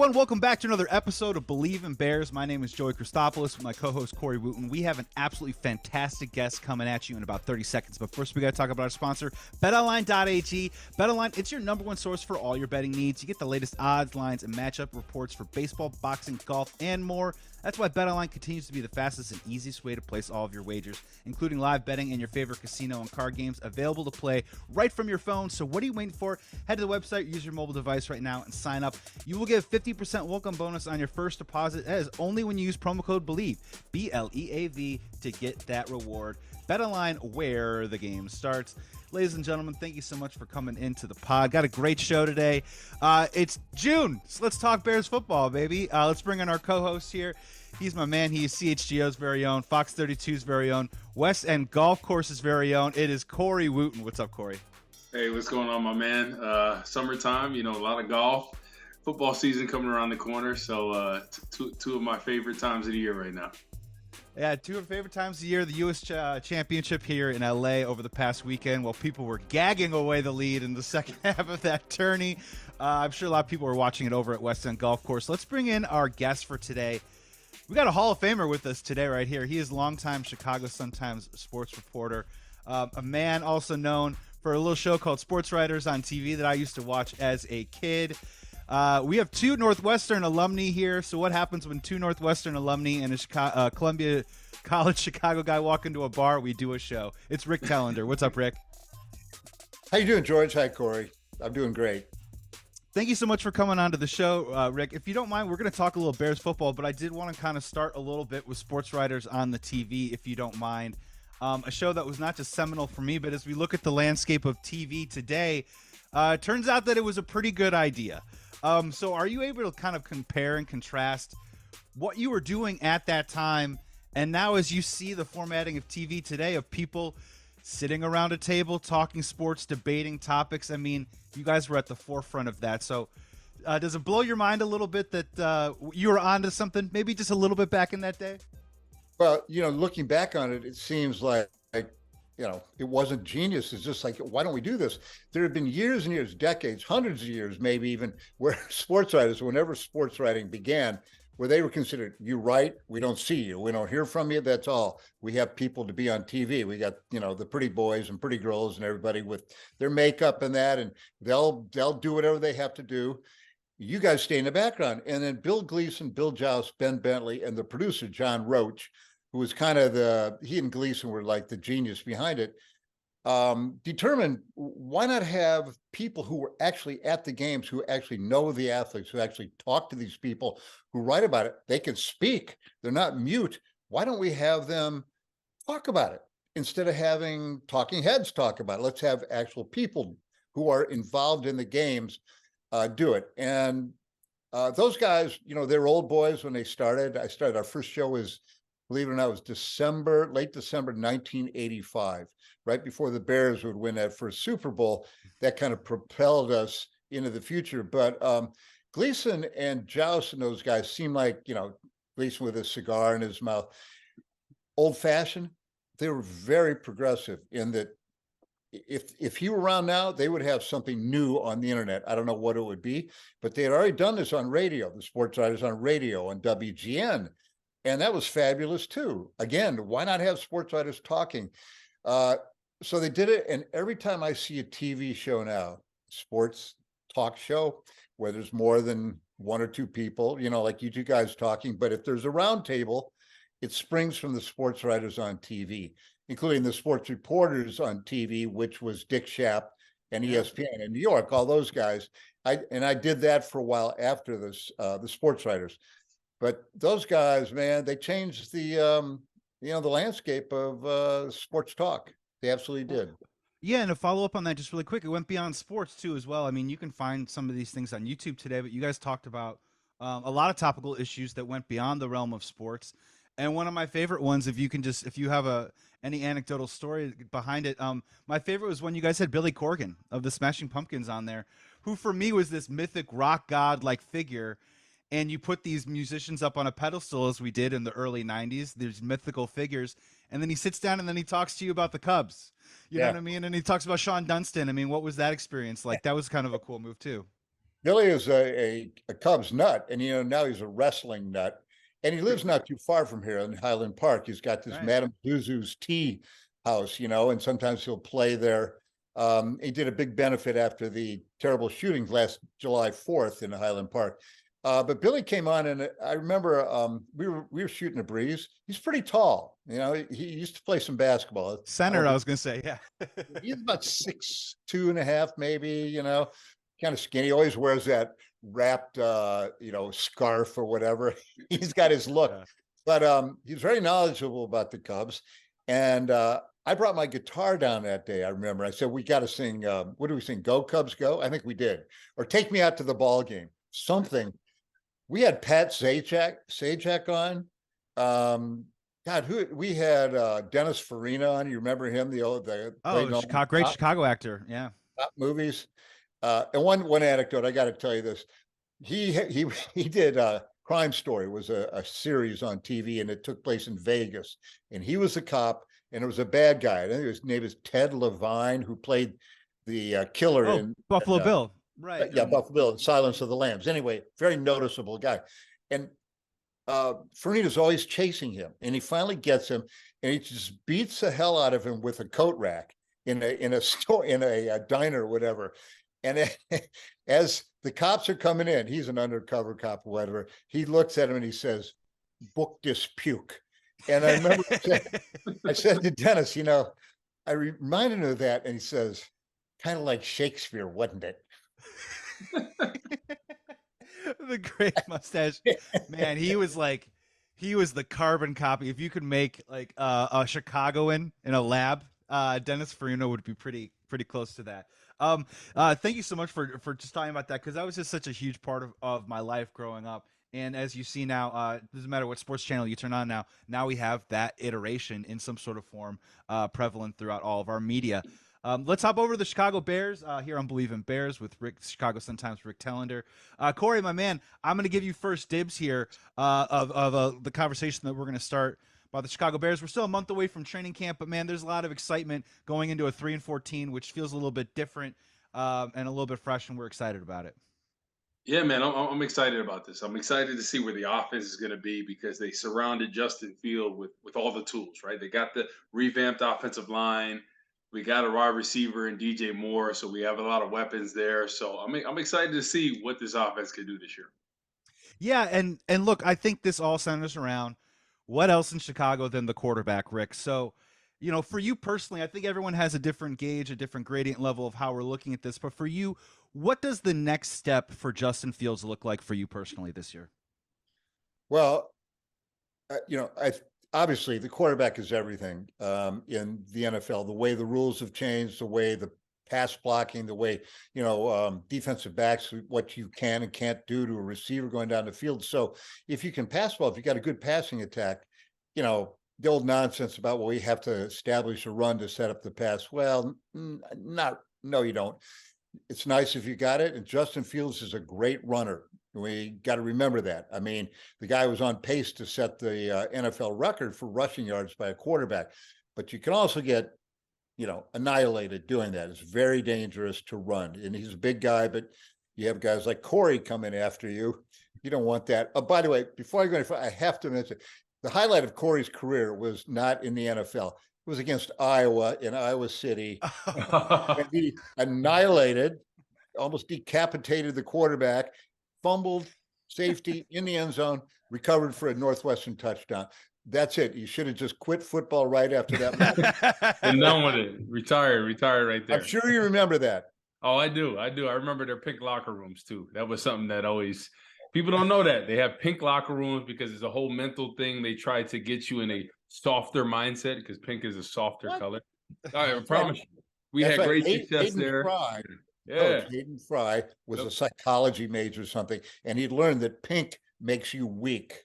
everyone. Welcome back to another episode of Believe in Bears. My name is Joey Christopoulos with my co-host Corey Wootton. We have an absolutely fantastic guest coming at you in about 30 seconds. But first, we got to talk about our sponsor, BetOnline.ag. BetOnline, it's your number one source for all your betting needs. You get the latest odds, lines, and matchup reports for baseball, boxing, golf, and more. That's why BetOnline continues to be the fastest and easiest way to place all of your wagers, including live betting and your favorite casino and card games available to play right from your phone. So what are you waiting for? Head to the website, use your mobile device right now, and sign up. You will get a 50% welcome bonus on your first deposit. That is only when you use promo code BLEAV, BLEAV, to get that reward. BetOnline, where the game starts. Ladies and gentlemen, thank you so much for coming into the pod. Got a great show today. It's June, so let's talk Bears football, baby. Let's bring in our co-host here. He's my man. He is CHGO's very own, Fox 32's very own, West End Golf Course's very own. It is Corey Wootton. What's up, Corey? Hey, what's going on, my man? Summertime, a lot of golf. Football season coming around the corner, so two of my favorite times of the year right now. Yeah, two of my favorite times of the year, the U.S. Championship here in L.A. over the past weekend while people were gagging away the lead in the second half of that tourney. I'm sure a lot of people were watching it over at West End Golf Course. Let's bring in our guest for today. We got a Hall of Famer with us today right here. He is longtime Chicago Sun-Times sports reporter, a man also known for a little show called Sportswriters on TV that I used to watch as a kid. We have two Northwestern alumni here. So what happens when two Northwestern alumni and a Columbia College Chicago guy walk into a bar? We do a show. It's Rick Telander. What's up, Rick? How you doing, George? Hi, Corey. I'm doing great. Thank you so much for coming on to the show, Rick. If you don't mind, we're going to talk a little Bears football, but I did want to kind of start a little bit with Sportswriters on the TV, if you don't mind. A show that was not just seminal for me, but as we look at the landscape of TV today, it turns out that it was a pretty good idea. So are you able to kind of compare and contrast what you were doing at that time and now as you see the formatting of TV today of people sitting around a table, talking sports, debating topics? I mean, you guys were at the forefront of that. So does it blow your mind a little bit that you were onto something, maybe just a little bit back in that day? Well, looking back on it, it seems like it wasn't genius. It's just like, why don't we do this? There have been years and years, decades, hundreds of years, maybe even, where sports writers, whenever sports writing began, where they were considered, you write, we don't see you, we don't hear from you, that's all. We have people to be on TV. We got, the pretty boys and pretty girls and everybody with their makeup and that, and they'll do whatever they have to do. You guys stay in the background. And then Bill Gleason, Bill Joust, Ben Bentley, and the producer, John Roach, who was kind of he and Gleason were like the genius behind it, determined why not have people who were actually at the games, who actually know the athletes, who actually talk to these people, who write about it. They can speak. They're not mute. Why don't we have them talk about it instead of having talking heads talk about it? Let's have actual people who are involved in the games do it. And those guys, they're old boys when they started. Our first show was, believe it or not, it was late December 1985, right before the Bears would win that first Super Bowl. That kind of propelled us into the future. But Gleason and Joust and those guys seem like, Gleason with a cigar in his mouth, old-fashioned. They were very progressive in that if he were around now, they would have something new on the internet. I don't know what it would be, but they had already done this on radio, the sports writers on radio, on WGN. And that was fabulous too. Again, why not have sports writers talking? So they did it. And every time I see a TV show now, sports talk show, where there's more than one or two people, like you two guys talking, but if there's a round table, it springs from the sports writers on TV, including the sports reporters on TV, which was Dick Schaap and ESPN in New York, all those guys. I did that for a while after this, the sports writers. But those guys, man, they changed the landscape of sports talk. They absolutely did. Yeah, and to follow up on that just really quick, it went beyond sports too as well. I mean, you can find some of these things on YouTube today, but you guys talked about a lot of topical issues that went beyond the realm of sports. And one of my favorite ones, if you have any anecdotal story behind it, my favorite was when you guys had Billy Corgan of the Smashing Pumpkins on there, who for me was this mythic rock god like figure. And you put these musicians up on a pedestal, as we did in the early 90s, these mythical figures. And then he sits down and then he talks to you about the Cubs. You know what I mean? And he talks about Sean Dunston. I mean, what was that experience like? That was kind of a cool move, too. Billy is a Cubs nut, and now he's a wrestling nut, and he lives not too far from here in Highland Park. He's got this Right. Madame Zuzu's tea house, and sometimes he'll play there. He did a big benefit after the terrible shootings last July 4th in Highland Park. But Billy came on, and I remember we were shooting a breeze. He's pretty tall. He used to play some basketball. Center, I was going to say, yeah. He's about 6'2.5", maybe, kind of skinny. He always wears that wrapped, scarf or whatever. He's got his look. Yeah. But he's very knowledgeable about the Cubs. And I brought my guitar down that day, I remember. I said, we got to sing, what do we sing? Go Cubs Go? I think we did. Or Take Me Out to the Ball Game. Something. We had Pat Sajak on. We had Dennis Farina on. You remember him? Great Chicago actor. Yeah. Top movies. And one anecdote, I got to tell you this. He did Crime Story, was a series on TV, and it took place in Vegas. And he was a cop, and it was a bad guy. I think his name is Ted Levine, who played the killer in Buffalo Bill. Right. Yeah, Buffalo Bill and Silence of the Lambs. Anyway, very noticeable guy. And Farina's always chasing him, and he finally gets him, and he just beats the hell out of him with a coat rack in a store, in a diner or whatever. And as the cops are coming in, he's an undercover cop or whatever. He looks at him and he says, "Book this puke." And I remember I said to Dennis, I reminded him of that, and he says, "Kind of like Shakespeare, wasn't it?" The great mustache, man. He was the carbon copy. If you could make like a Chicagoan in a lab, Dennis Farina would be pretty close to that. Thank you so much for just talking about that, because that was just such a huge part of my life growing up. And as you see now, it doesn't matter what sports channel you turn on now we have that iteration in some sort of form prevalent throughout all of our media. Let's hop over to the Chicago Bears here on BLEAV in Bears with Chicago Sun-Times Rick Telander. Corey, my man, I'm going to give you first dibs here of the conversation that we're going to start about the Chicago Bears. We're still a month away from training camp, but man, there's a lot of excitement going into a 3-14, which feels a little bit different and a little bit fresh, and we're excited about it. Yeah, man, I'm excited about this. I'm excited to see where the offense is going to be, because they surrounded Justin Field with all the tools, right? They got the revamped offensive line. We got a wide receiver in DJ Moore, so we have a lot of weapons there. So I'm excited to see what this offense can do this year. Yeah, and look, I think this all centers around what else in Chicago than the quarterback, Rick. So, for you personally, I think everyone has a different gauge, a different gradient level of how we're looking at this. But for you, what does the next step for Justin Fields look like for you personally this year? Well, obviously the quarterback is everything in the NFL. The way the rules have changed, the way the pass blocking, the way, defensive backs, what you can and can't do to a receiver going down the field. So if you can pass well, if you got a good passing attack, the old nonsense about, well, we have to establish a run to set up the pass. Well, no, you don't. It's nice if you got it. And Justin Fields is a great runner. We got to remember that. I mean, the guy was on pace to set the NFL record for rushing yards by a quarterback, but you can also get, annihilated doing that. It's very dangerous to run. And he's a big guy, but you have guys like Corey coming after you. You don't want that. Oh, by the way, before I go any further, I have to mention the highlight of Corey's career was not in the NFL. It was against Iowa in Iowa City. And he annihilated, almost decapitated the quarterback, fumbled, safety in the end zone, recovered for a Northwestern touchdown. That's it. You should have just quit football right after that. And done with it. Retired right there. I'm sure you remember that. Oh, I do. I remember their pink locker rooms too. That was something that always, people don't know that. They have pink locker rooms because it's a whole mental thing. They try to get you in a softer mindset because pink is a softer color. I promise you. We had great success there. Yeah. Coach Hayden Fry was a psychology major or something, and he'd learned that pink makes you weak.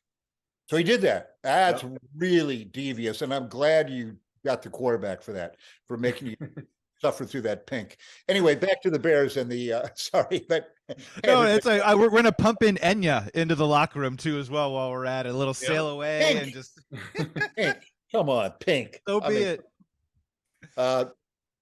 So he did that. That's really devious, and I'm glad you got the quarterback for that, for making you suffer through that pink. Anyway, back to the Bears and the sorry, but no, it's like we're gonna pump in Enya into the locker room too as well while we're at it. A little sail away pink. And just pink. Come on, pink. So be it.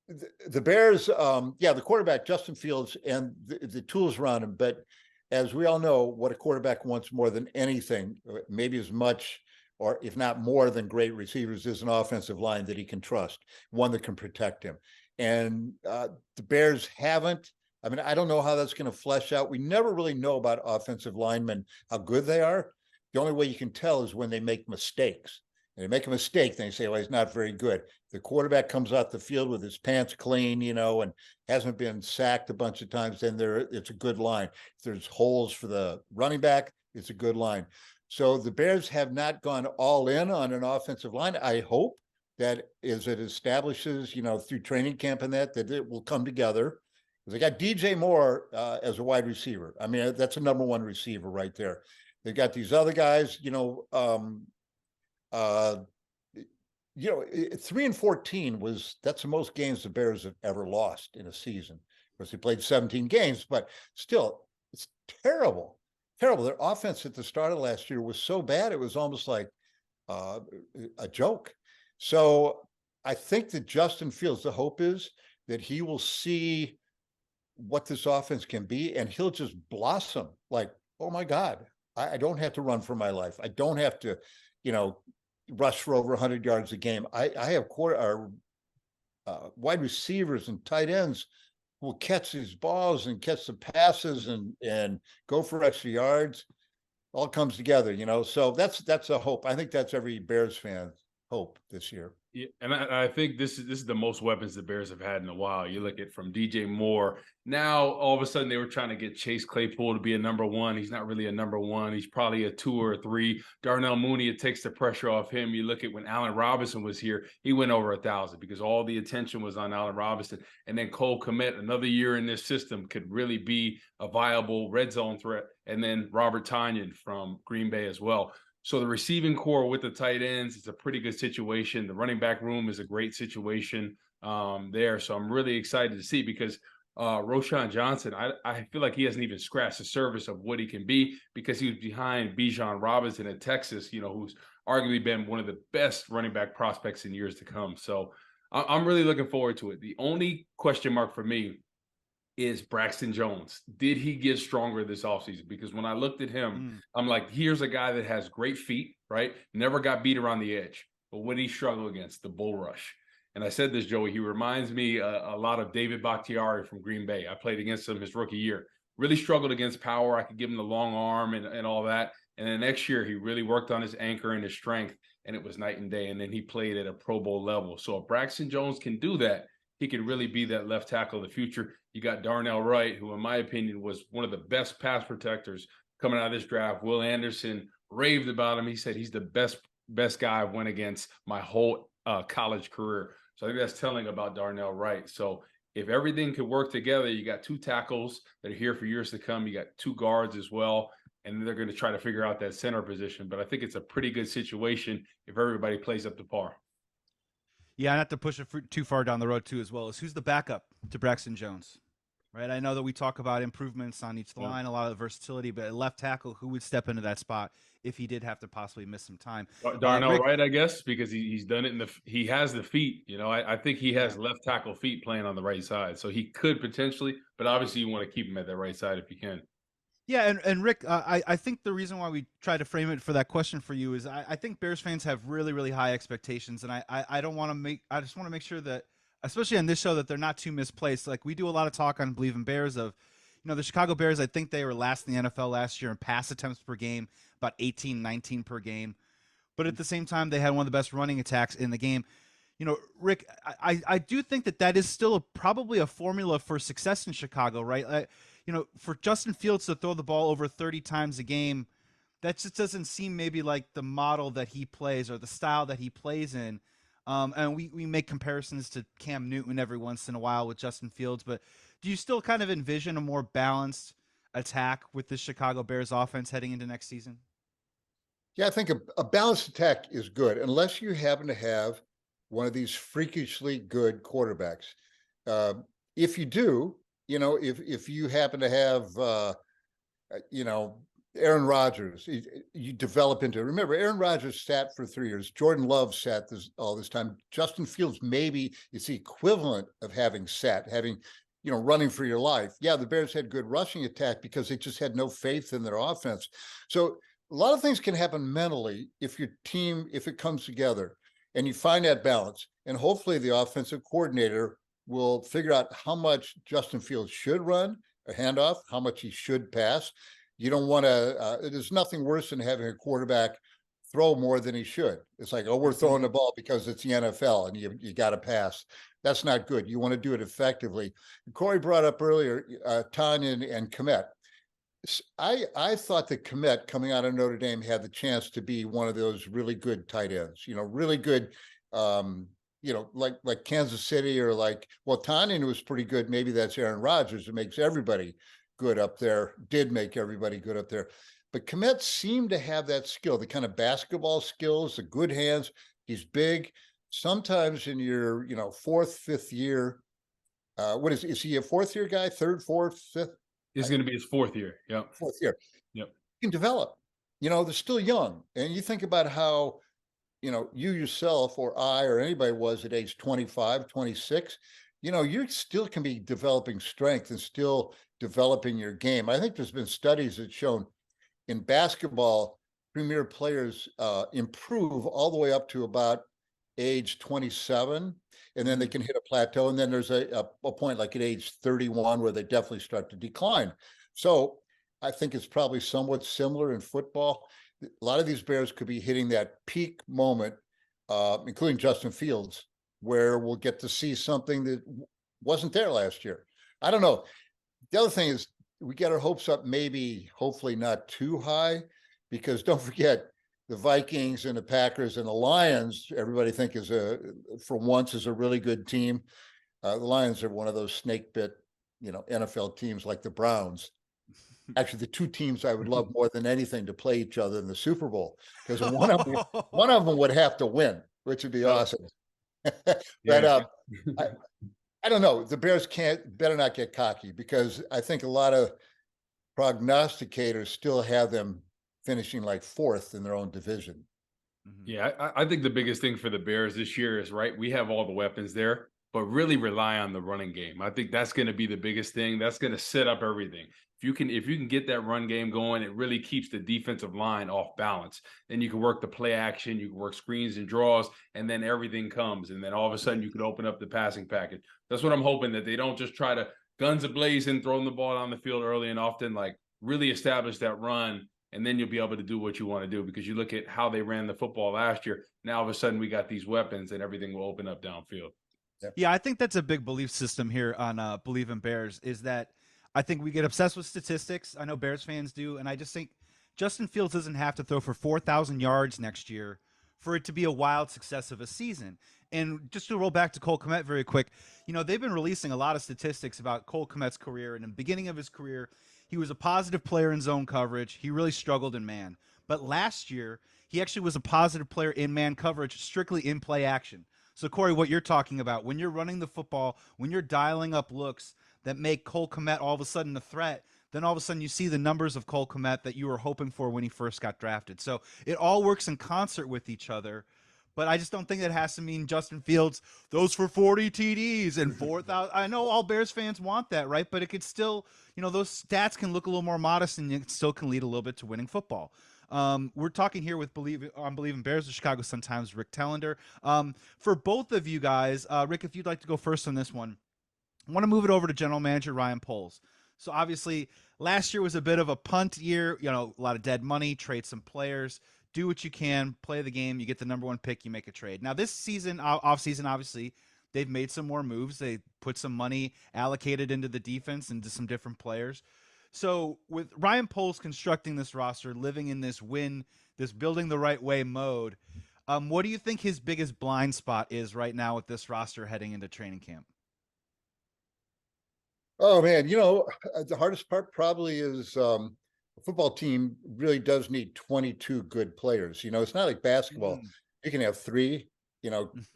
the Bears, the quarterback, Justin Fields, and the tools around him. But as we all know, what a quarterback wants more than anything, maybe as much or if not more than great receivers, is an offensive line that he can trust, one that can protect him. And the Bears haven't. I mean, I don't know how that's going to flesh out. We never really know about offensive linemen, how good they are. The only way you can tell is when they make mistakes. And they make a mistake, then you say, well, he's not very good. The quarterback comes off the field with his pants clean, and hasn't been sacked a bunch of times, then it's a good line. If there's holes for the running back, it's a good line. So the Bears have not gone all in on an offensive line. I hope that as it establishes, through training camp and that it will come together. They got DJ Moore as a wide receiver. I mean, that's a number one receiver right there. They got these other guys, 3-14 that's the most games the Bears have ever lost in a season. Of course, they played 17 games, but still, it's terrible. Terrible. Their offense at the start of last year was so bad, it was almost like a joke. So I think that Justin Fields, the hope is that he will see what this offense can be, and he'll just blossom like, oh my God, I don't have to run for my life. I don't have to, rush for over 100 yards a game. I have wide receivers and tight ends who will catch these balls and catch the passes and go for extra yards. All comes together, So that's a hope. I think that's every Bears fan's hope this year. Yeah, and I think this is the most weapons the Bears have had in a while. You look at from DJ Moore. Now, all of a sudden, they were trying to get Chase Claypool to be a number one. He's not really a number one. He's probably a 2 or a 3. Darnell Mooney, it takes the pressure off him. You look at when Allen Robinson was here, he went over 1,000 because all the attention was on Allen Robinson. And then Cole Kmet, another year in this system, could really be a viable red zone threat. And then Robert Tonyan from Green Bay as well. So the receiving core with the tight ends, it's a pretty good situation. The running back room is a great situation there. So I'm really excited to see because Roschon Johnson, I feel like he hasn't even scratched the surface of what he can be because he was behind Bijan Robinson at Texas, who's arguably been one of the best running back prospects in years to come. So I'm really looking forward to it. The only question mark for me is Braxton Jones. Did he get stronger this offseason? Because when I looked at him, I'm like, here's a guy that has great feet, right? Never got beat around the edge. But what did he struggle against? The bull rush. And I said this, Joey, he reminds me a lot of David Bakhtiari from Green Bay. I played against him his rookie year. Really struggled against power. I could give him the long arm and all that. And then next year, he really worked on his anchor and his strength, and it was night and day. And then he played at a Pro Bowl level. So if Braxton Jones can do that, he could really be that left tackle of the future. You got Darnell Wright, who in my opinion was one of the best pass protectors coming out of this draft. Will Anderson raved about him. He said he's the best guy I've went against my whole college career. So I think that's telling about Darnell Wright. So if everything could work together, you got 2 tackles that are here for years to come. You got 2 guards as well, and they're going to try to figure out that center position. But I think it's a pretty good situation if everybody plays up to par. Yeah, not to push it too far down the road, too, as well as who's the backup to Braxton Jones, right? I know that we talk about improvements on each line, a lot of versatility, but at left tackle, who would step into that spot if he did have to possibly miss some time? Darnell Wright, I guess, because he's done it he has the feet. I think he has left tackle feet playing on the right side, so he could potentially, but obviously you want to keep him at the right side if you can. Yeah, and Rick, I think the reason why we try to frame it for that question for you is I think Bears fans have really, really high expectations, and I just want to make sure that, especially on this show, that they're not too misplaced. Like we do a lot of talk on BLEAV in BEARS of, the Chicago Bears. I think they were last in the NFL last year in pass attempts per game, about 18, 19 per game, but at the same time they had one of the best running attacks in the game. Rick, I do think that is still probably a formula for success in Chicago, right? For Justin Fields to throw the ball over 30 times a game, that just doesn't seem maybe like the model that he plays or the style that he plays in. And we make comparisons to Cam Newton every once in a while with Justin Fields, but do you still kind of envision a more balanced attack with the Chicago Bears offense heading into next season? Yeah, I think a balanced attack is good unless you happen to have one of these freakishly good quarterbacks. If you do, if you happen to have, Aaron Rodgers, you develop into. Remember, Aaron Rodgers sat for 3 years. Jordan Love sat all this time. Justin Fields maybe is the equivalent of having sat, running for your life. Yeah, the Bears had good rushing attack because they just had no faith in their offense. So a lot of things can happen mentally if your team, if it comes together and you find that balance. And hopefully the offensive coordinator will figure out how much Justin Fields should run a handoff, how much he should pass. You don't want to, there's nothing worse than having a quarterback throw more than he should. It's like, oh, we're throwing the ball because it's the NFL and you got to pass. That's not good. You want to do it effectively. Corey brought up earlier, Tanya and Kmet. I thought that Kmet coming out of Notre Dame had the chance to be one of those really good tight ends, really good, like Kansas City or Tanya was pretty good. Maybe that's Aaron Rodgers. It makes everybody good up there, did make everybody good up there. But Kmet seemed to have that skill, the kind of basketball skills, the good hands. He's big. Sometimes in your, fourth, fifth year, is he a fourth year guy? Third, fourth, fifth? It's going to be his fourth year. Yeah. Fourth year. Yep. You can develop. They're still young. And you think about how, you yourself or I or anybody was at age 25, 26, you still can be developing strength and still developing your game. I think there's been studies that shown in basketball, premier players improve all the way up to about age 27, and then they can hit a plateau. And then there's a point like at age 31 where they definitely start to decline. So I think it's probably somewhat similar in football. A lot of these Bears could be hitting that peak moment, including Justin Fields, where we'll get to see something that wasn't there last year. I don't know. The other thing is we get our hopes up, maybe hopefully not too high, because don't forget the Vikings and the Packers and the Lions, everybody think for once is a really good team. The Lions are one of those snake bit, NFL teams like the Browns. Actually, the two teams I would love more than anything to play each other in the Super Bowl, because one of them would have to win, which would be awesome. But I don't know. The Bears better not get cocky, because I think a lot of prognosticators still have them finishing like fourth in their own division. Yeah, I think the biggest thing for the Bears this year is, we have all the weapons there, but really rely on the running game. I think that's going to be the biggest thing. That's going to set up everything. If you can get that run game going, it really keeps the defensive line off balance. Then you can work the play action, you can work screens and draws, and then everything comes. And then all of a sudden you can open up the passing package. That's what I'm hoping, that they don't just try to guns a-blazing, throwing the ball down the field early and often, really establish that run. And then you'll be able to do what you want to do, because you look at how they ran the football last year. Now all of a sudden we got these weapons and everything will open up downfield. Yeah, I think that's a big belief system here on Believe in Bears, is that I think we get obsessed with statistics. I know Bears fans do. And I just think Justin Fields doesn't have to throw for 4,000 yards next year for it to be a wild success of a season. And just to roll back to Cole Kmet very quick, they've been releasing a lot of statistics about Cole Kmet's career. And in the beginning of his career, he was a positive player in zone coverage. He really struggled in man. But last year, he actually was a positive player in man coverage, strictly in play action. So, Corey, what you're talking about, when you're running the football, when you're dialing up looks that make Cole Kmet all of a sudden a threat, then all of a sudden you see the numbers of Cole Kmet that you were hoping for when he first got drafted. So it all works in concert with each other. But I just don't think that has to mean Justin Fields throws for 40 TDs and 4,000. I know all Bears fans want that, right? But it could still, those stats can look a little more modest, and it still can lead a little bit to winning football. We're talking here with Believe in Bears, the Chicago Sun-Times, Rick Telander. For both of you guys, Rick, if you'd like to go first on this one, I want to move it over to General Manager Ryan Poles. So obviously, last year was a bit of a punt year. A lot of dead money, trade some players, do what you can, play the game. You get the number one pick, you make a trade. Now this season, off season, obviously, they've made some more moves. They put some money allocated into the defense and to some different players. So with Ryan Poles constructing this roster, living in this building the right way mode, what do you think his biggest blind spot is right now with this roster heading into training camp? Oh man, the hardest part probably is a football team really does need 22 good players. It's not like basketball. You can have 3,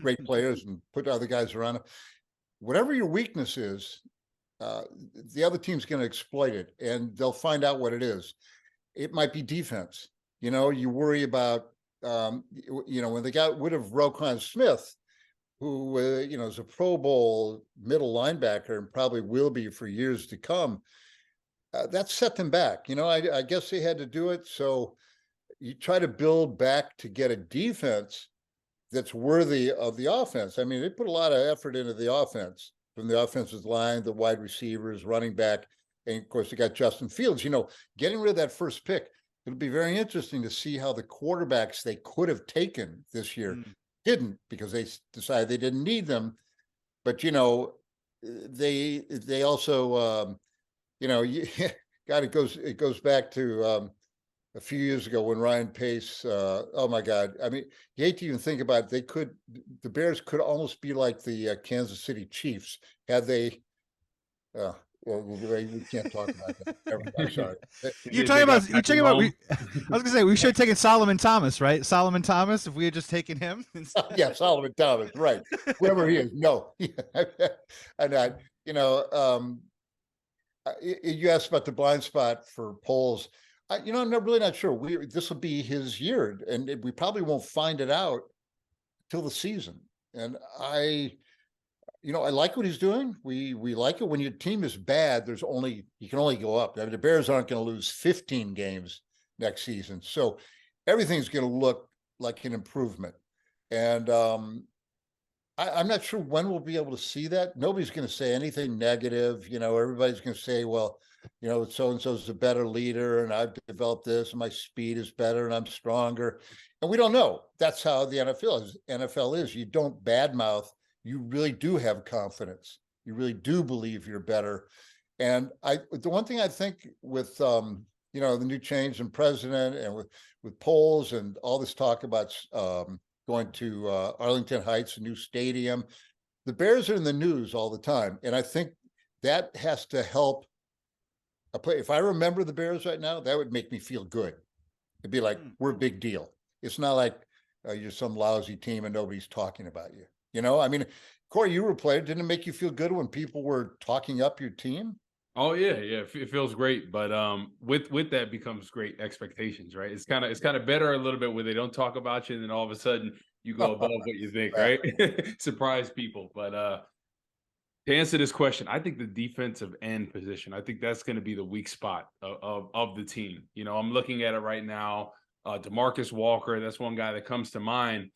great players and put other guys around them. Whatever your weakness is, the other team's going to exploit it, and they'll find out what it is. it might be defense. You worry about, when they got rid of Roquan Smith, who, is a Pro Bowl middle linebacker and probably will be for years to come. That set them back. I guess they had to do it. So you try to build back to get a defense that's worthy of the offense. I mean, they put a lot of effort into the offense, from the offensive line, the wide receivers, running back, and of course they got Justin Fields. Getting rid of that first pick, it'll be very interesting to see how the quarterbacks they could have taken this year didn't, because they decided they didn't need them. But they also God, it goes back to a few years ago when Ryan Pace, oh my God. I mean, you hate to even think about it. The Bears could almost be like the Kansas City Chiefs had they, well, we can't talk about that. I'm sorry. You're talking about, I was gonna say, we should have taken Solomon Thomas, right? Solomon Thomas, if we had just taken him. Yeah, Solomon Thomas, right. Whoever he is. No. And you asked about the blind spot for Poles. I'm really not sure. This will be his year, and we probably won't find it out till the season. And I like what he's doing. We like it. When your team is bad, you can only go up. I mean, the Bears aren't going to lose 15 games next season, so everything's going to look like an improvement. And I'm not sure when we'll be able to see that. Nobody's going to say anything negative. Everybody's going to say, well, so-and-so's a better leader, and I've developed this, and my speed is better, and I'm stronger. And we don't know. That's how the NFL is. You don't badmouth. You really do have confidence. You really do believe you're better. And the one thing I think with, the new change in president, and with polls and all this talk about going to Arlington Heights, a new stadium, the Bears are in the news all the time. And I think that has to help. If I remember the Bears right now, that would make me feel good. It'd be like, we're a big deal. It's not like you're some lousy team and nobody's talking about you. I mean, Corey, you were a player. Didn't it make you feel good when people were talking up your team? Oh yeah. It feels great, but with that becomes great expectations, right? It's kind of better a little bit where they don't talk about you, and then all of a sudden you go above what you think, right? Surprise people. But to answer this question, I think the defensive end position, I think that's going to be the weak spot of the team. I'm looking at it right now. DeMarcus Walker, that's one guy that comes to mind.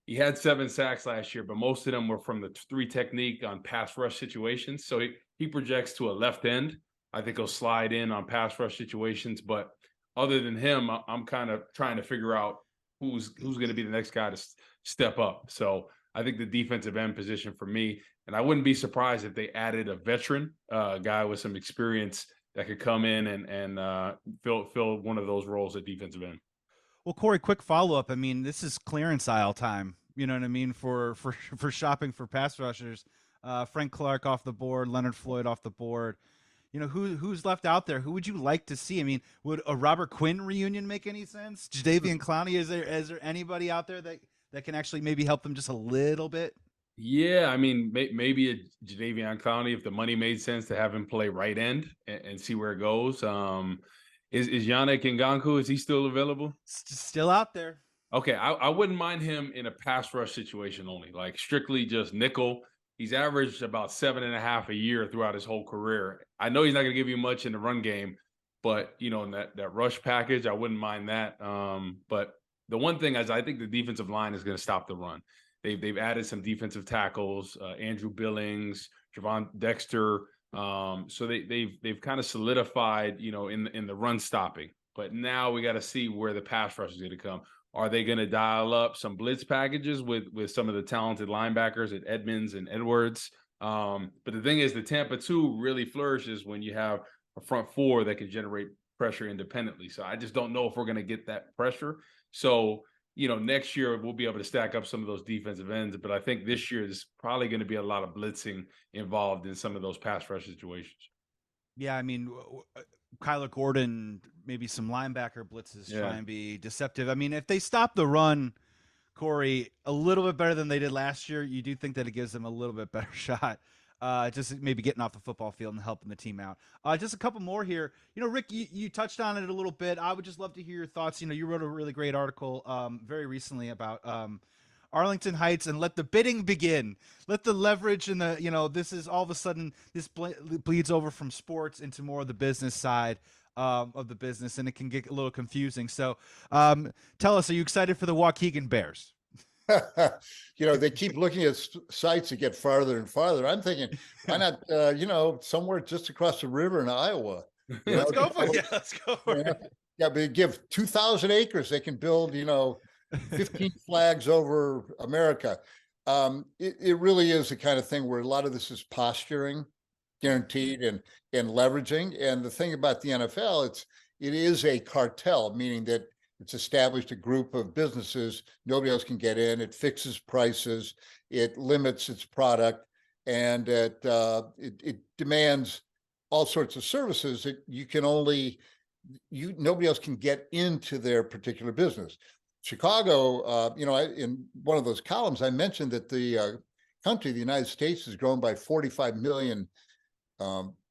He had 7 sacks last year, but most of them were from the 3 technique on pass rush situations. So he projects to a left end. I think he'll slide in on pass rush situations. But other than him, I'm kind of trying to figure out who's going to be the next guy to step up. So I think the defensive end position for me, and I wouldn't be surprised if they added a veteran, guy with some experience that could come in and fill one of those roles at defensive end. Well, Corey, quick follow-up. I mean, this is clearance aisle time. You know what I mean? For shopping for pass rushers. Frank Clark off the board, Leonard Floyd off the board. Who's left out there? Who would you like to see? I mean, would a Robert Quinn reunion make any sense? Jadeveon Clowney, is there anybody out there that can actually maybe help them just a little bit? Yeah, I mean, maybe a Jadeveon Clowney, if the money made sense to have him play right end and see where it goes. Is Yannick Ngakoue, is he still available? Still out there. Okay, I wouldn't mind him in a pass rush situation only, like strictly just nickel. He's averaged about 7.5 a year throughout his whole career. I know he's not going to give you much in the run game, but in that rush package, I wouldn't mind that. But the one thing is, I think the defensive line is going to stop the run. They've added some defensive tackles, Andrew Billings, Javon Dexter. So they've kind of solidified, in the run stopping. But now we got to see where the pass rush is going to come. Are they going to dial up some blitz packages with some of the talented linebackers at Edmonds and Edwards? But the thing is, the Tampa 2 really flourishes when you have a front 4 that can generate pressure independently. So I just don't know if we're going to get that pressure. So, next year we'll be able to stack up some of those defensive ends. But I think this year there's probably going to be a lot of blitzing involved in some of those pass rush situations. Yeah, I mean, Kyler Gordon, maybe some linebacker blitzes try and be deceptive. I mean, if they stop the run, Corey, a little bit better than they did last year, you do think that it gives them a little bit better shot just maybe getting off the football field and helping the team out. Just a couple more here. Rick, you touched on it a little bit. I would just love to hear your thoughts. You wrote a really great article very recently about Arlington Heights and let the bidding begin. Let the leverage and this is all of a sudden this bleeds over from sports into more of the business side of the business, and it can get a little confusing. So tell us, are you excited for the Waukegan Bears? They keep looking at sites that get farther and farther. I'm thinking, why not, somewhere just across the river in Iowa? Let's go for it. Let's go for it. Yeah, but give 2,000 acres. They can build, 15 flags over America. It really is the kind of thing where a lot of this is posturing, guaranteed, and leveraging. And the thing about the NFL, it is a cartel, meaning that it's established a group of businesses. Nobody else can get in. It fixes prices. It limits its product, and it demands all sorts of services that nobody else can get into their particular business. Chicago, in one of those columns, I mentioned that the country, the United States, has grown by 45 million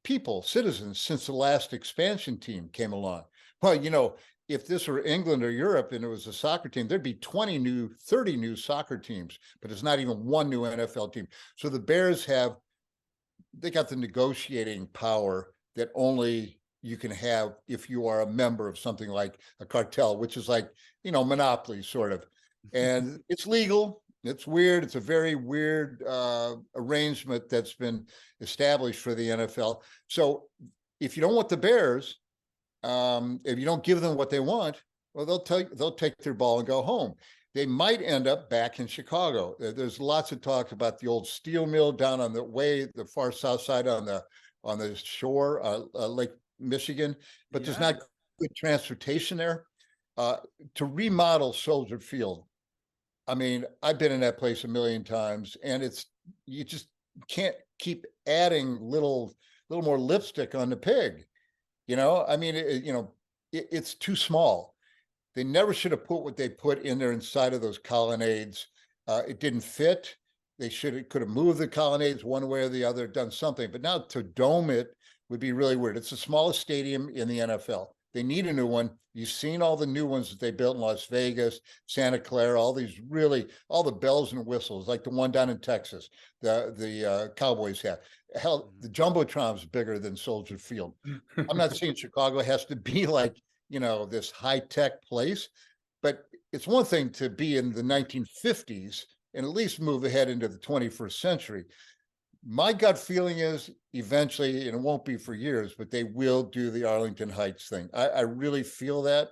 people, citizens, since the last expansion team came along. Well, if this were England or Europe and it was a soccer team, there'd be 30 new soccer teams, but it's not even one new NFL team. So the Bears they got the negotiating power that only you can have if you are a member of something like a cartel, which is like, monopoly sort of. And it's legal. It's weird. It's a very weird arrangement that's been established for the NFL. So if you don't want the Bears, if you don't give them what they want, well, they'll take their ball and go home. They might end up back in Chicago. There's lots of talk about the old steel mill down on the far south side on the shore, Lake Michigan, but there's not good transportation there. To remodel Soldier Field, I mean, I've been in that place a million times, and you just can't keep adding little more lipstick on the pig. I mean, it's too small. They never should have put what they put in there inside of those colonnades. It didn't fit. Could have moved the colonnades one way or the other, done something. But now to dome it would be really weird. It's the smallest stadium in the NFL. They need a new one. You've seen all the new ones that they built in Las Vegas, Santa Clara, all the bells and whistles, like the one down in Texas, the Cowboys have. Hell, the Jumbotron's bigger than Soldier Field. I'm not saying Chicago has to be like, this high-tech place, but it's one thing to be in the 1950s and at least move ahead into the 21st century. My gut feeling is eventually, and it won't be for years, but they will do the Arlington Heights thing. I really feel that.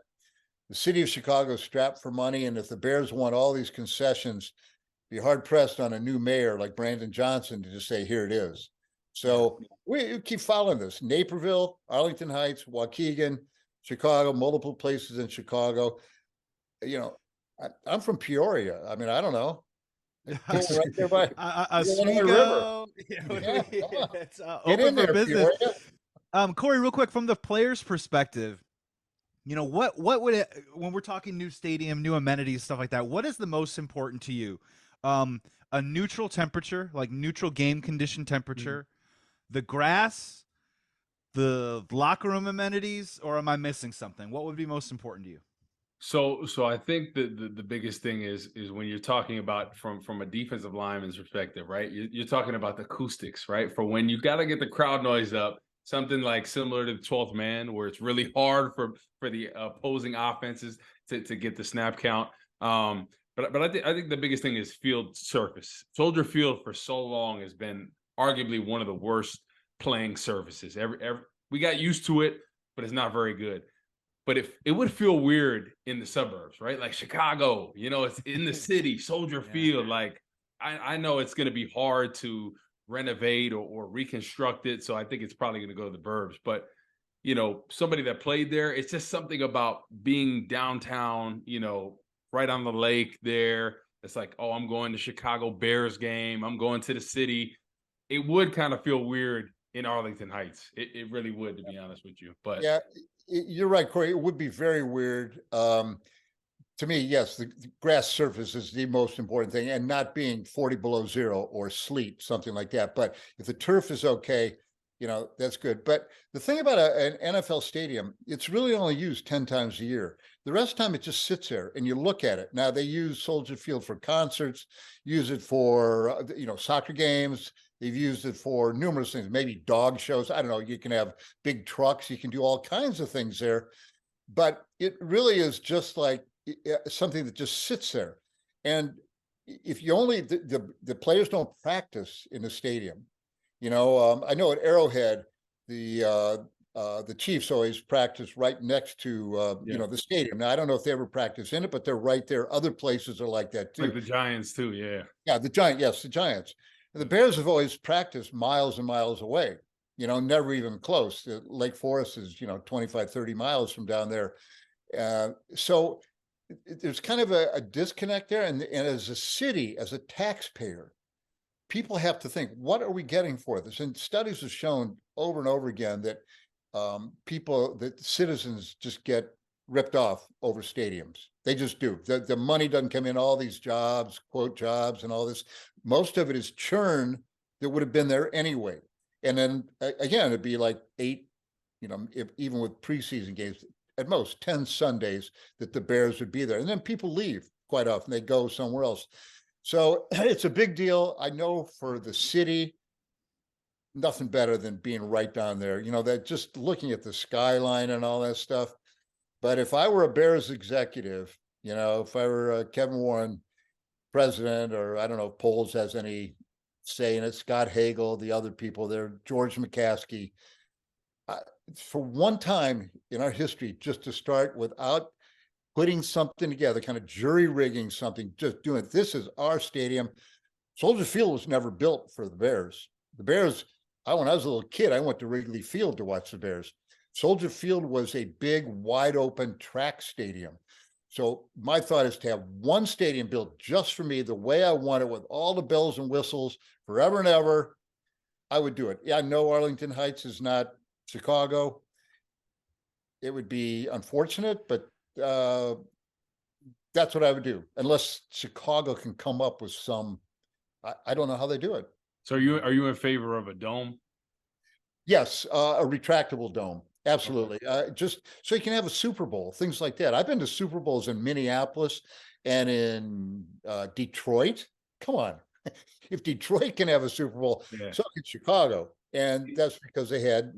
The city of Chicago is strapped for money, and if the Bears want all these concessions, be hard-pressed on a new mayor like Brandon Johnson to just say, here it is. So we keep following this. Naperville, Arlington Heights, Waukegan, Chicago, multiple places in Chicago. I'm from Peoria. I mean, I don't know. Right there by Oswego. It's open for business. Corey, real quick, from the player's perspective, what would it, when we're talking new stadium, new amenities, stuff like that, what is the most important to you? A neutral temperature, like neutral game condition temperature, the grass, the locker room amenities, or am I missing something? What would be most important to you? So I think the biggest thing is when you're talking about from a defensive lineman's perspective, right? You're talking about the acoustics, right? For when you got to get the crowd noise up, something like similar to the 12th man, where it's really hard for the opposing offenses to get the snap count. But I think the biggest thing is field surface. Soldier Field for so long has been arguably one of the worst playing surfaces. We got used to it, but it's not very good. But if it would feel weird in the suburbs, right? Like Chicago, it's in the city, Soldier Field. Like I know it's going to be hard to renovate or reconstruct it. So I think it's probably going to go to the burbs. But, somebody that played there, it's just something about being downtown, right on the lake there. It's like, oh, I'm going to Chicago Bears game. I'm going to the city. It would kind of feel weird in Arlington Heights. It really would, to be honest with you. But yeah, you're right, Corey. It would be very weird. To me, yes, the grass surface is the most important thing, and not being 40 below zero or sleet, something like that. But if the turf is okay, that's good. But the thing about an NFL stadium, it's really only used 10 times a year. The rest of the time, it just sits there and you look at it. Now, they use Soldier Field for concerts, use it for, soccer games. They've used it for numerous things, maybe dog shows. I don't know. You can have big trucks. You can do all kinds of things there. But it really is just like something that just sits there. And if you only, the players don't practice in the stadium. I know at Arrowhead, the Chiefs always practice right next to the stadium. Now I don't know if they ever practice in it, but they're right there. Other places are like that too. Like the Giants too, yeah. Yeah, the Giants. And the Bears have always practiced miles and miles away. Never even close. Lake Forest is 25, 30 miles from down there. So there's kind of a disconnect there. And as a city, as a taxpayer, people have to think, what are we getting for this? And studies have shown over and over again that citizens just get ripped off over stadiums. They just do. The money doesn't come in, all these jobs, quote jobs and all this. Most of it is churn that would have been there anyway. And then again, it'd be like 8, even with preseason games, at most 10 Sundays that the Bears would be there. And then people leave quite often. They go somewhere else. So it's a big deal. I know for the city, nothing better than being right down there. That just looking at the skyline and all that stuff. But if I were a Bears executive, if I were Kevin Warren, president, or I don't know if Poles has any say in it, Scott Hagel, the other people there, George McCaskey, for one time in our history, just to start without putting something together, kind of jury rigging something, just doing it. This is our stadium. Soldier Field was never built for the Bears. The Bears, when I was a little kid, I went to Wrigley Field to watch the Bears. Soldier Field was a big, wide open track stadium. So my thought is to have one stadium built just for me, the way I want it, with all the bells and whistles forever and ever. I would do it. Yeah, I know Arlington Heights is not Chicago. It would be unfortunate, but that's what I would do, unless Chicago can come up with some. I don't know how they do it. So are you in favor of a dome? Yes, a retractable dome. Absolutely. Just so you can have a Super Bowl, things like that. I've been to Super Bowls in Minneapolis and in Detroit. Come on. If Detroit can have a Super Bowl, so can Chicago. And that's because they had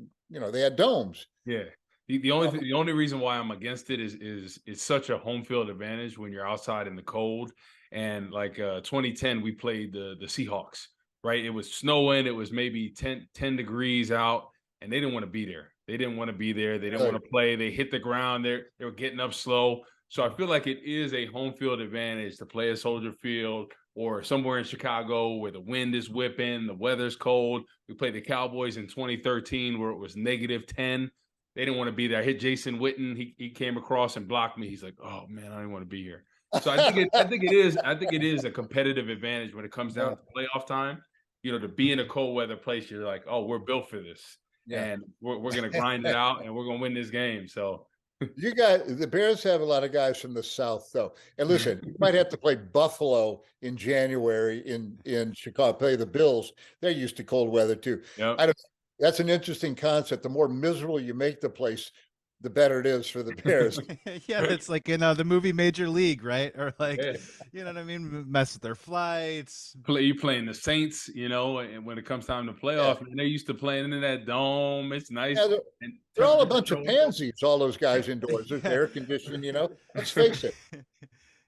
domes. Yeah. The only reason why I'm against it is it's such a home field advantage when you're outside in the cold. And like 2010, we played the Seahawks, right? It was snowing. It was maybe 10 degrees out, and they didn't want to be there. They didn't want to be there. They didn't want to play. They hit the ground. They were getting up slow. So I feel like it is a home field advantage to play at Soldier Field or somewhere in Chicago where the wind is whipping, the weather's cold. We played the Cowboys in 2013 where it was -10. They didn't want to be there. I hit Jason Witten. He came across and blocked me. He's like, "Oh man, I don't want to be here." So I think it is a competitive advantage when it comes down to playoff time. To be in a cold weather place, you're like, "Oh, we're built for this." Yeah. And we're going to grind it out and we're going to win this game. So the Bears have a lot of guys from the South, though. And listen, you might have to play Buffalo in January in Chicago, play the Bills. They're used to cold weather too. Yep. That's an interesting concept. The more miserable you make the place, the better it is for the Bears. Yeah, it's like in the movie Major League, right? Or like, you know what I mean? Mess with their flights. You playing the Saints, and when it comes time to playoff, man, they're used to playing in that dome. It's nice. Yeah, they're all a bunch of pansies, all those guys indoors. There's air conditioning, let's face it.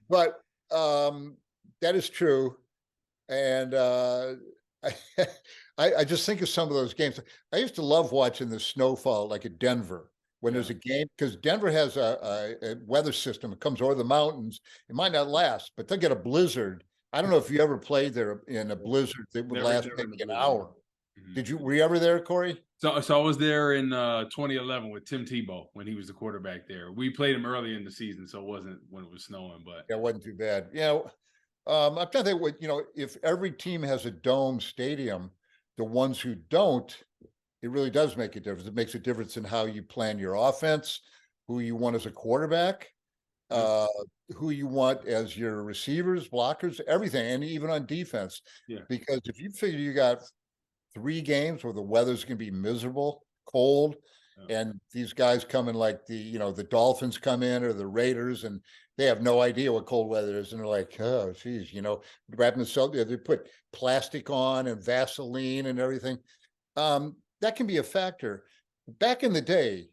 But that is true. And I just think of some of those games. I used to love watching the snowfall, like at Denver. When there's a game, because Denver has a weather system. It comes over the mountains. It might not last, but they'll get a blizzard. I don't know if you ever played there in a blizzard that would last maybe an hour. Mm-hmm. Were you ever there, Corey? So I was there in 2011 with Tim Tebow when he was the quarterback there. We played him early in the season, so it wasn't when it was snowing, but it wasn't too bad. I'm trying to think what, if every team has a dome stadium, the ones who don't, it really does make a difference. It makes a difference in how you plan your offense, who you want as a quarterback. who you want as your receivers, blockers, everything, and even on defense. Yeah. Because if you figure you got 3 games where the weather's going to be miserable, cold, and these guys come in like the Dolphins come in or the Raiders, and they have no idea what cold weather is, and they're like, oh, geez, wrapping themselves. They put plastic on and Vaseline and everything. That can be a factor. Back in the day,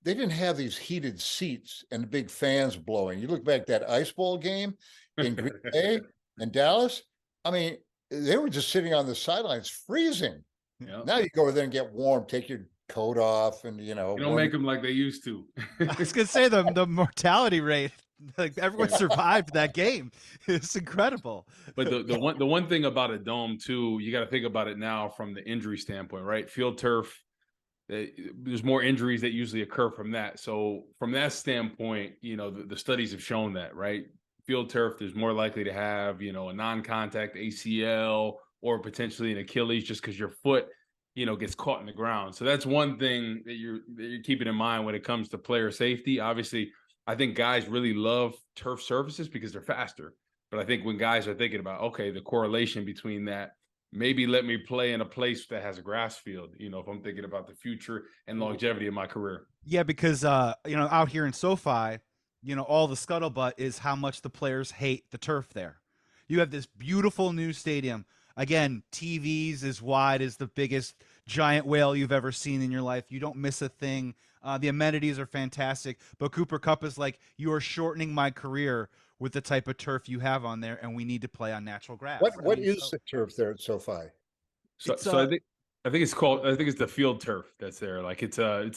they didn't have these heated seats and big fans blowing. You look back at that Ice Bowl game in Green Bay and Dallas. I mean, they were just sitting on the sidelines freezing. Yeah. Now you go over there and get warm, take your coat off, and you don't make them like they used to. I was gonna say the mortality rate, like everyone survived that game. It's incredible. But the one thing about a dome too, you got to think about it now from the injury standpoint, right? Field turf, there's more injuries that usually occur from that. So from that standpoint, the studies have shown that, right? Field turf, there's more likely to have, a non-contact ACL or potentially an Achilles just because your foot, gets caught in the ground. So that's one thing that you're keeping in mind when it comes to player safety. Obviously, I think guys really love turf surfaces because they're faster. But I think when guys are thinking about, okay, the correlation between that, maybe let me play in a place that has a grass field, if I'm thinking about the future and longevity of my career. Yeah, because, out here in SoFi, all the scuttlebutt is how much the players hate the turf there. You have this beautiful new stadium. Again, TVs as wide as the biggest giant whale you've ever seen in your life. You don't miss a thing. The amenities are fantastic. But Cooper Kupp is like, you are shortening my career with the type of turf you have on there, and we need to play on natural grass. What is the turf there at SoFi? So I think it's the field turf that's there. Like it's a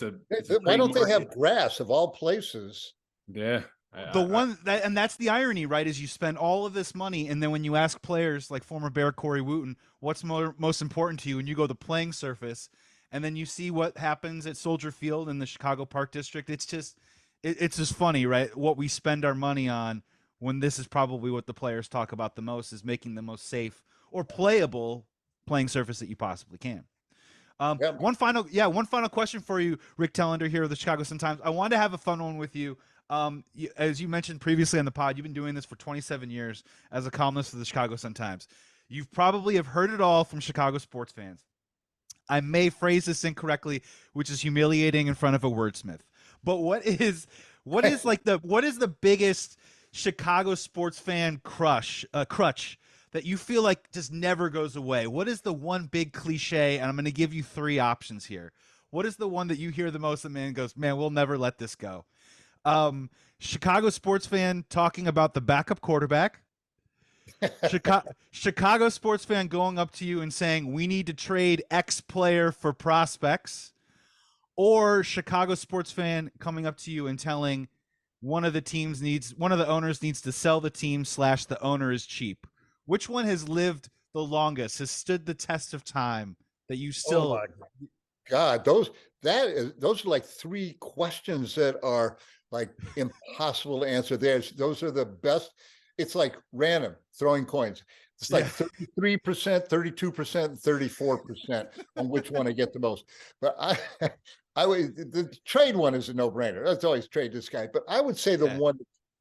why don't they have grass of all places? Yeah. And that's the irony, right? Is you spend all of this money, and then when you ask players like former Bear Corey Wootton, what's most important to you, and you go the playing surface, and then you see what happens at Soldier Field in the Chicago Park District. It's just funny, right? What we spend our money on when this is probably what the players talk about the most is making the most safe or playable playing surface that you possibly can. One final question for you, Rick Telander here of the Chicago Sun-Times. I wanted to have a fun one with you. As you mentioned previously on the pod, you've been doing this for 27 years as a columnist for the Chicago Sun-Times. You probably have heard it all from Chicago sports fans. I may phrase this incorrectly, which is humiliating in front of a wordsmith. But what is the biggest Chicago sports fan crutch that you feel like just never goes away? What is the one big cliche? And I'm going to give you 3 options here. What is the one that you hear the most? The man goes, man, we'll never let this go. Chicago sports fan talking about the backup quarterback. Chicago sports fan going up to you and saying, we need to trade X player for prospects. Or Chicago sports fan coming up to you and telling one of the owners needs to sell the team / the owner is cheap. Which one has lived the longest, has stood the test of time that you still... Oh my God, those are like 3 questions that are like impossible to answer. Those are the best. It's like random throwing coins. It's like 33%, 32%, and 34% on which one I get the most. But the trade one is a no-brainer. That's always trade this guy. But I would say the one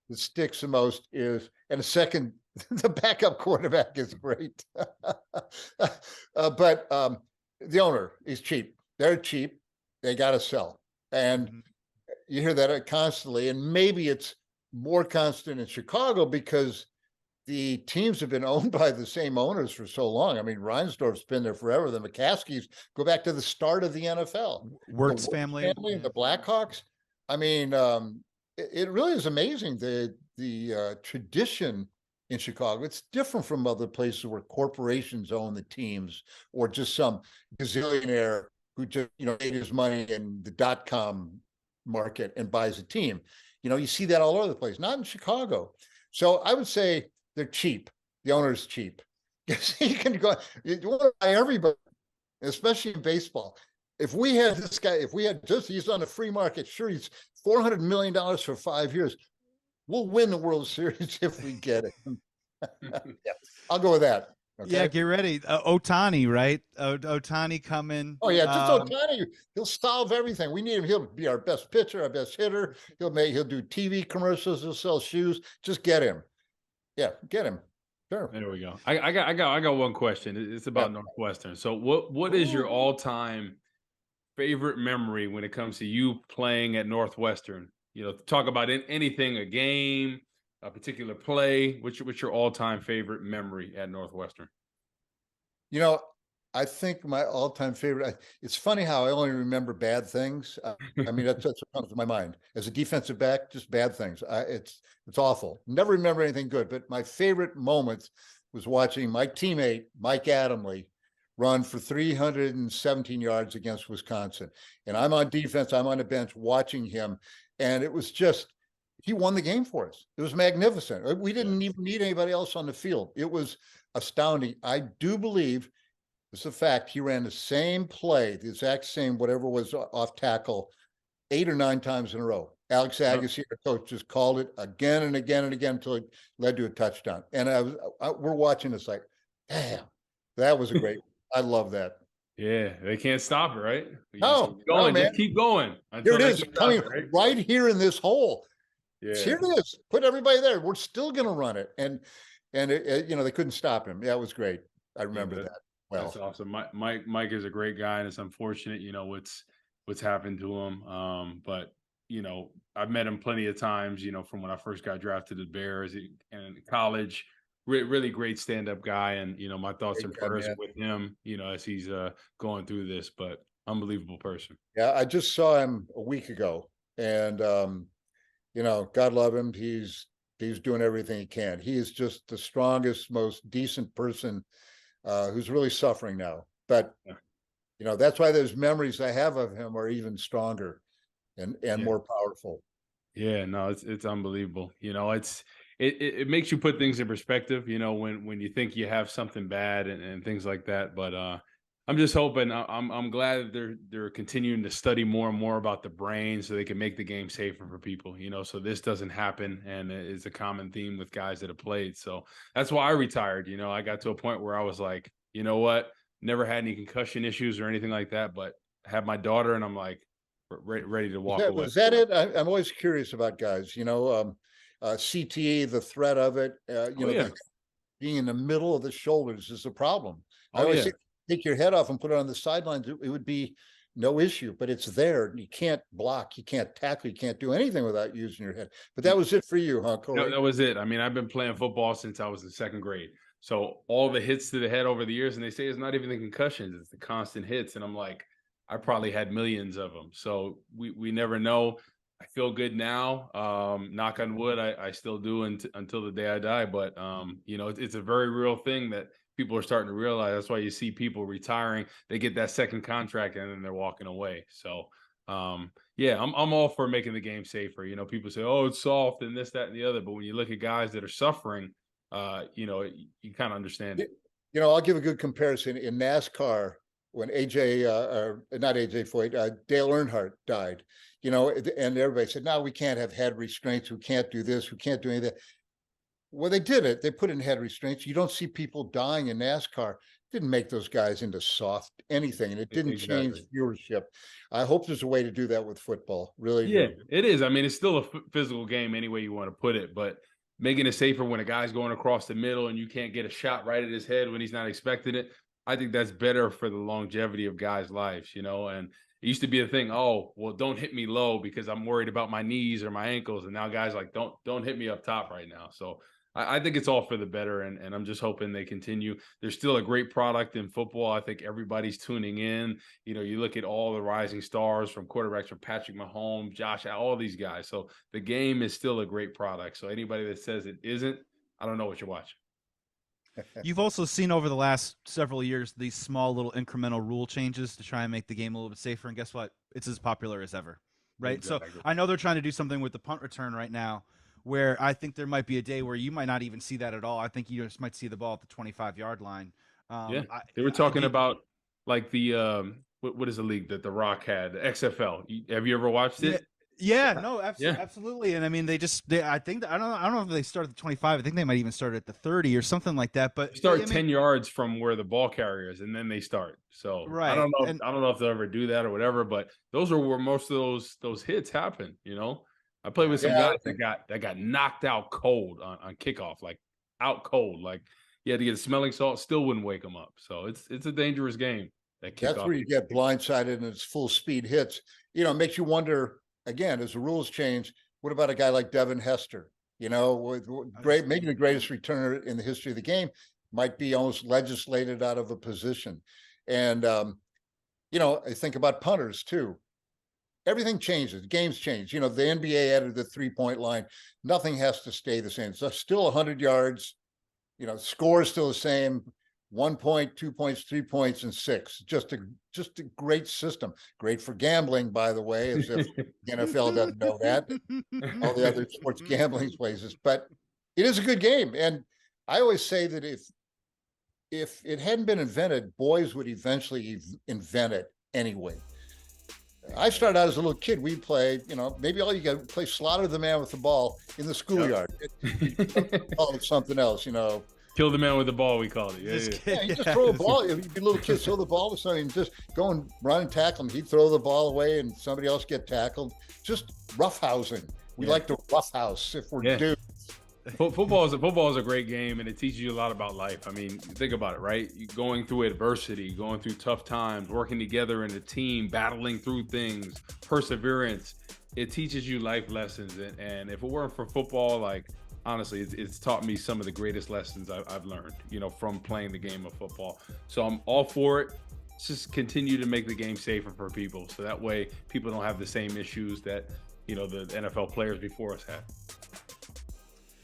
that sticks the most is, and the second, the backup quarterback is great. But the owner is cheap. They're cheap. They got to sell. And you hear that constantly. And maybe it's more constant in Chicago because the teams have been owned by the same owners for so long. I mean, Reinsdorf's been there forever. The McCaskies go back to the start of the NFL. Wirtz family, the Blackhawks. I mean, it really is amazing the tradition in Chicago. It's different from other places where corporations own the teams or just some gazillionaire who just made his money in the .com market and buys a team. You see that all over the place. Not in Chicago. So I would say they're cheap. The owner's cheap. You can go. You want to buy everybody, especially in baseball. If we had this guy, he's on the free market. Sure, he's $400 million for 5 years. We'll win the World Series if we get it. Yeah, I'll go with that. Okay. Yeah, get ready. Otani, right? Otani coming. Oh yeah, just Otani. He'll solve everything. We need him. He'll be our best pitcher, our best hitter. He'll do TV commercials. He'll sell shoes. Just get him. Yeah, get him. Sure. There we go. I got one question. It's about Northwestern. So what is your all-time favorite memory when it comes to you playing at Northwestern? You know, talk about anything, a game, a particular play. What's your all-time favorite memory at Northwestern? You know, I think my all-time favorite. It's funny how I only remember bad things. I mean, that's what comes to my mind. As a defensive back, just bad things. It's awful. Never remember anything good. But my favorite moments was watching my teammate Mike Adamley run for 317 yards against Wisconsin, and I'm on defense. I'm on the bench watching him, and it was just he won the game for us. It was magnificent. We didn't even need anybody else on the field. It was astounding. I do believe it's a fact. He ran the same play, the exact same, whatever was off tackle, 8 or 9 times in a row. Alex Agassi, our coach, just called it again and again and again until it led to a touchdown. And we're watching this like, damn, that was a great. I love that. Yeah, they can't stop it, right? Man. Just keep going. Here it is, coming right here in this hole. Yeah. Here it is. Put everybody there. We're still going to run it. And they couldn't stop him. Yeah, it was great. I remember that. Well, that's awesome. Mike is a great guy, and it's unfortunate, what's happened to him. But I've met him plenty of times, from when I first got drafted to the Bears and in college. Really great stand-up guy, and my thoughts and prayers with him, as he's going through this. But unbelievable person. Yeah, I just saw him a week ago, and God love him. He's doing everything he can. He is just the strongest, most decent person who's really suffering now. But that's why those memories I have of him are even stronger and more powerful. Yeah, no, it's unbelievable. It makes you put things in perspective, when you think you have something bad and things like that. But I'm just hoping. I'm glad that they're continuing to study more and more about the brain so they can make the game safer for people. So this doesn't happen, and it's a common theme with guys that have played. So that's why I retired. I got to a point where I was like, you know what, never had any concussion issues or anything like that, but I had my daughter, and I'm like ready to walk away. Was that it? I'm always curious about guys. CTE, the threat of it. Being in the middle of the shoulders is a problem. I always say, take your head off and put it on the sidelines. It would be no issue, but it's there. You can't block, you can't tackle, you can't do anything without using your head. But that was it for you, huh, Corey? No, that was it. I mean, I've been playing football since I was in 2nd grade. So all the hits to the head over the years, and they say it's not even the concussions, it's the constant hits. And I'm like, I probably had millions of them. So we never know. I feel good now. Knock on wood, I still do until the day I die. But, it's a very real thing that people are starting to realize. That's why you see people retiring. They get that second contract and then they're walking away. So, I'm all for making the game safer. People say, oh, it's soft and this, that, and the other. But when you look at guys that are suffering, you kind of understand it. I'll give a good comparison. In NASCAR, when not AJ Foyt, Dale Earnhardt died, and everybody said, no, we can't have head restraints. We can't do this. We can't do any of that. Well, they did it. They put in head restraints. You don't see people dying in NASCAR. It didn't make those guys into soft anything, and it didn't change viewership. I hope there's a way to do that with football. Really? Yeah, it is. I mean, it's still a physical game any way you want to put it, but making it safer when a guy's going across the middle and you can't get a shot right at his head when he's not expecting it, I think that's better for the longevity of guys' lives, and it used to be a thing, oh, well, don't hit me low because I'm worried about my knees or my ankles. And now guys like, don't hit me up top right now. So I think it's all for the better, and I'm just hoping they continue. There's still a great product in football. I think everybody's tuning in. You look at all the rising stars from quarterbacks from Patrick Mahomes, Josh, all these guys. So the game is still a great product. So anybody that says it isn't, I don't know what you're watching. You've also seen over the last several years these small little incremental rule changes to try and make the game a little bit safer. And guess what? It's as popular as ever, right? Exactly. So I know they're trying to do something with the punt return right now, where I think there might be a day where you might not even see that at all. I think you just might see the ball at the 25-yard line. They were talking about like the what is the league that The Rock had, the XFL. Have you ever watched it? Yeah, no, Yeah. absolutely. And I mean, I think, I don't know if they started at the 25. I think they might even start at the 30 or something like that. But Start I mean, 10 yards from where the ball carrier is, and then they start. So right. I don't know if they'll ever do that or whatever, but those are where most of those hits happen. I played with some guys that got knocked out cold on kickoff, like out cold. Like you had to get a smelling salt, still wouldn't wake them up. So it's a dangerous game. That's where you get blindsided and it's full speed hits. It makes you wonder, again, as the rules change, what about a guy like Devin Hester? Maybe the greatest returner in the history of the game, might be almost legislated out of a position. And, I think about punters too. Everything changes. Games change. The NBA added the 3-point line. Nothing has to stay the same. So still 100 yards. Score is still the same. 1 point, 2 points, 3 points, and 6. Just a great system. Great for gambling, by the way, as if the NFL doesn't know that. All the other sports gambling places. But it is a good game. And I always say that if it hadn't been invented, boys would eventually invent it anyway. I started out as a little kid. We played, maybe all you got to play slaughter the man with the ball in the schoolyard. Call it something else, Kill the man with the ball, we called it. Yeah, you just throw a ball. You'd be little kids, throw the ball to somebody and just go and run and tackle him. He'd throw the ball away and somebody else get tackled. Just roughhousing. We like to roughhouse if we're due. Football is a great game, and it teaches you a lot about life. I mean, think about it, right? Going through adversity, going through tough times, working together in a team, battling through things, perseverance. It teaches you life lessons. And if it weren't for football, honestly, it's taught me some of the greatest lessons I've learned, from playing the game of football. So I'm all for it. Let's just continue to make the game safer for people, so that way people don't have the same issues that, the NFL players before us had.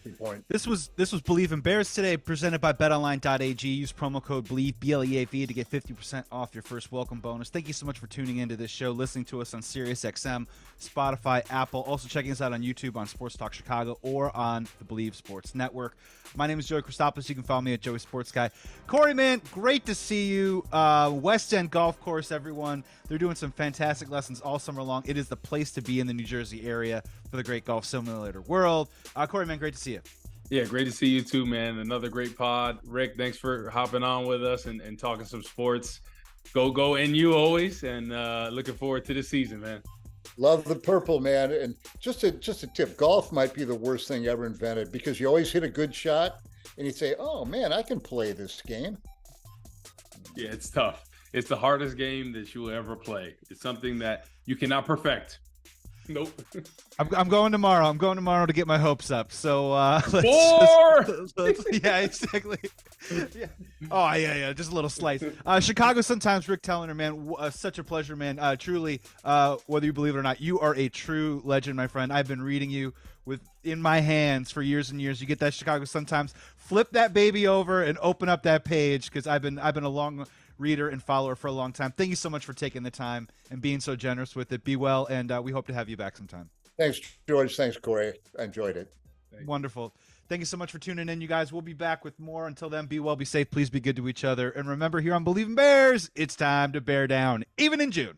Good point. This was Believe in Bears today, presented by BetOnline.ag. Use promo code BLEAV, BLEAV, to get 50% off your first welcome bonus. Thank you so much for tuning into this show, listening to us on SiriusXM, Spotify, Apple, also checking us out on YouTube on Sports Talk Chicago or on the BLEAV Sports Network. My name is Joey Christopoulos. You can follow me at Joey Sports Guy. Corey, man, great to see you. West End Golf Course, everyone. They're doing some fantastic lessons all summer long. It is the place to be in the New Jersey area for the great golf simulator world. Corey, man, great to see you. Yeah, great to see you too, man. Another great pod. Rick, thanks for hopping on with us and talking some sports. Go NU always, and looking forward to the season, man. Love the purple, man. And just a tip, golf might be the worst thing ever invented, because you always hit a good shot and you say, oh man, I can play this game. Yeah, it's tough. It's the hardest game that you will ever play. It's something that you cannot perfect. Nope. I'm going tomorrow. I'm going tomorrow to get my hopes up. So yeah, exactly. Yeah. Oh yeah. Just a little slice. Chicago Sun-Times, Rick Telander, man, such a pleasure, man. Truly, whether you believe it or not, you are a true legend, my friend. I've been reading you in my hands for years and years. You get that Chicago Sun-Times, flip that baby over and open up that page, because I've been a long reader and follower for a long time. Thank you so much for taking the time and being so generous with it. Be well, and we hope to have you back sometime. Thanks, George. Thanks, Corey. I enjoyed it. Wonderful. Thank you so much for tuning in, you guys. We'll be back with more. Until then, be well, be safe. Please be good to each other. And remember, here on Believe in Bears, it's time to bear down, even in June.